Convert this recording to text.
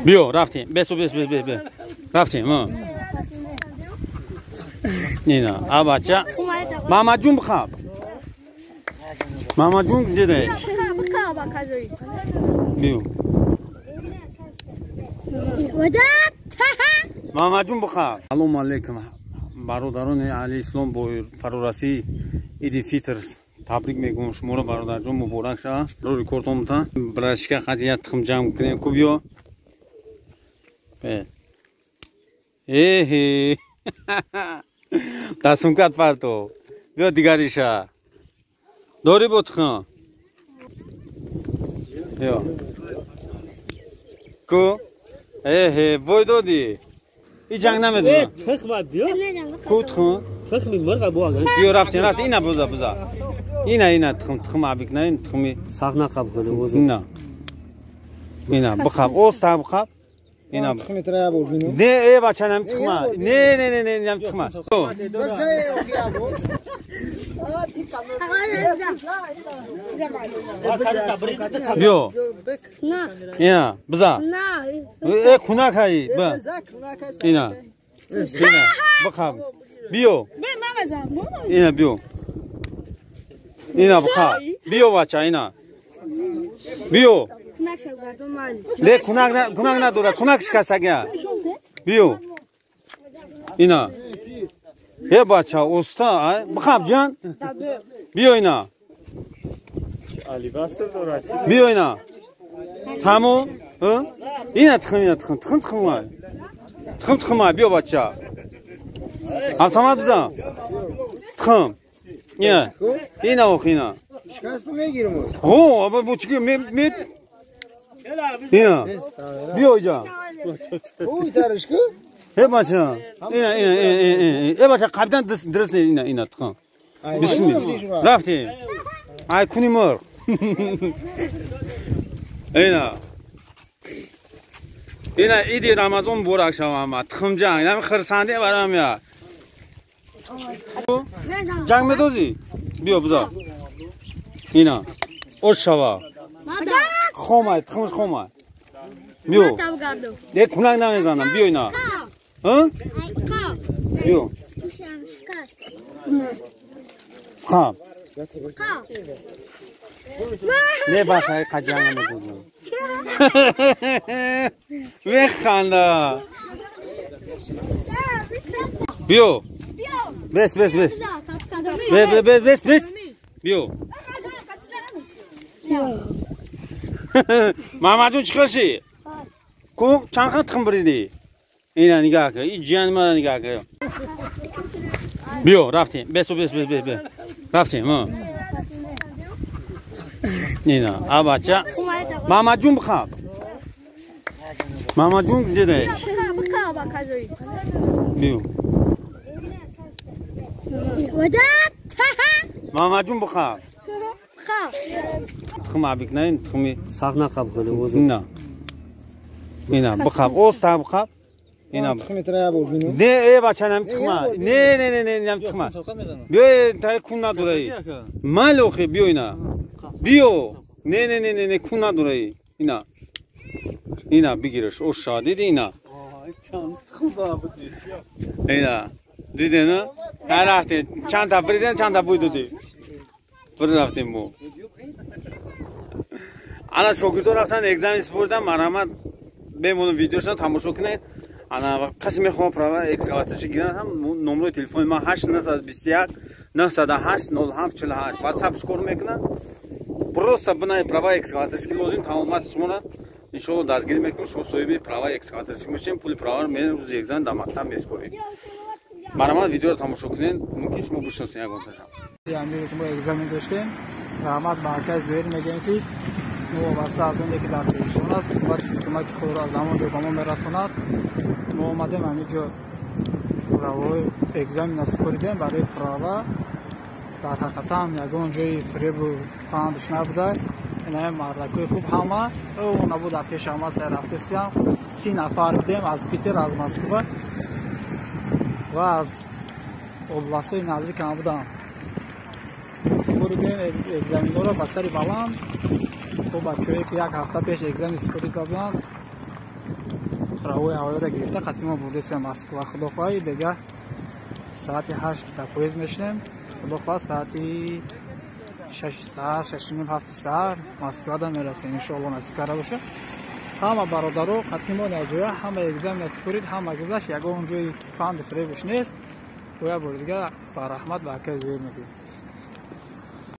بیو رفتیم بسو بس رفتیم نینا آ بچه ماما جون بخواب ماما جون دیده بیو ماما جون بخواب سلام علیکم برادران علی اسلام با فرارسی عید فطر تبریک میگم شما رو برادر جون مبارک شه رو ریکورد میتونم براشکه خدیه تخم جمع کنیم کوبیو ای دستم کات پرتو بیا دیگریشه داری بود خان بیا کو ای بای دادی این جنگ نمیدونم تخم بیا کو تخم تخم مرغ بوا بیا رفتین اینا بوزا اینا تخم عبیک نه این تخمی ساق نقب کنه وزن اینا بخواب اوستا بخواب اینا تخمی تریا بود نه ای بچه نم تخما نه نم تخما بیو اینا بزا ای کناک هایی با اینا بخواب بیو اینا بیو اینا بخواب بیو بچه اینا بیو نه کناک نداره کناک شکست گیا بیو اینا یه بچه اوستا بخواب جان بیو اینا بیو اینا تمام اینا تخم بیو بچه همسامت بزن تخم اینا اوخ اینا شکست میگیرم هو ابا بوچگی میت اینا بیو جان اوی ترش کو هی بچه اینا بچه قبیدن درست اینا تخم بسم الله رفتیم ای کنی مرغ اینا ایدی رمضان برک شوم تخم جنگ اینا خرسنده برام یا جنگ میدوزی بیا بزا اینا اوش شوا خومای تخمش خومای بیو ده کنک نمیزنم بیو اینا بیو خواب نه باشای قجانه میدوزم میخنده بیو بس بیو ماما جون چیکارشی کو چند خط تخم بریدی اینا نگاه کن این جان ما نگاه کن بیو رفتیم بس رفتیم اینا آ بچه ماما جون بخواب ماما جون دیده بیو ماما جون بخواب تخم عبیک نه این تخمی ساق نقب کنه وزن اینا بخواب اوستا بخواب اینا تخمی تریا بود نه ای بچه نم تخما نه نم تخما بیا تا کون نداره مالوخه بیو اینا بیو نه کون نداره اینا بگیرش او شادی اینا اینا دیدی نه هر رفتیم چند تا بریدن چند تا بودی برای رفتیم بو الان شوکیدو رفتن اگزم اسپوردن مرحمت بمونم ویدیوشون تماشا کنید الان کسی میخوام پراوا اکسکاواتورش گیرن هم نمره تلفن ما 821 908 0748 واتساپش کار میکنن просто بنای پراوا اکسکاواتورش لازم تمامات شما ان شاء الله دستگیری میکنم شما صاحب پراوا اکسکاواتورش میشیم پول پراوا میرن روز اگزم دامکتم میسپارید برام ویدیو رو تماشا کنین ممکن شما بشناسین یک گفتم یعنی ما اگزاmin داشتیم رحمت مرکز زیر میگن که ما واسه از اون یکی در پیشون است کمک خود را زمان به ما میرسوند ما اومدیم همینجا پراوای اگزاmin نسپاریدیم برای پراوا در حقیقت هم یگان جای فریب و فاندش نبوده اینا مردکای خوب همه او نبود در پیش همه سه رفته سیم 30 نفر بودیم از پیتر از مسکو و از областهای نزدیک هم بودم سپاریدیم اگزامین را بستری بلند تو بچه‌ای که یک هفته پیش اگزم سپوری دادن راهوی هوایی را گرفته قطعی ما برده سوی مسکو. خداخواهی دیگه ساعت 8 در پویز میشنیم. خداخواه ساعت 6 ساعت 6 نیم 7 ساعت مسکو دا میرسیم انشاءالله نصیب کرده باشه. همه برادرو قطعی ما نجویه همه اگزم سپورید همه گذشت یکو اونجوی فاند فریبش نیست و یا برده دیگه با رحمت با که زویر میگیم.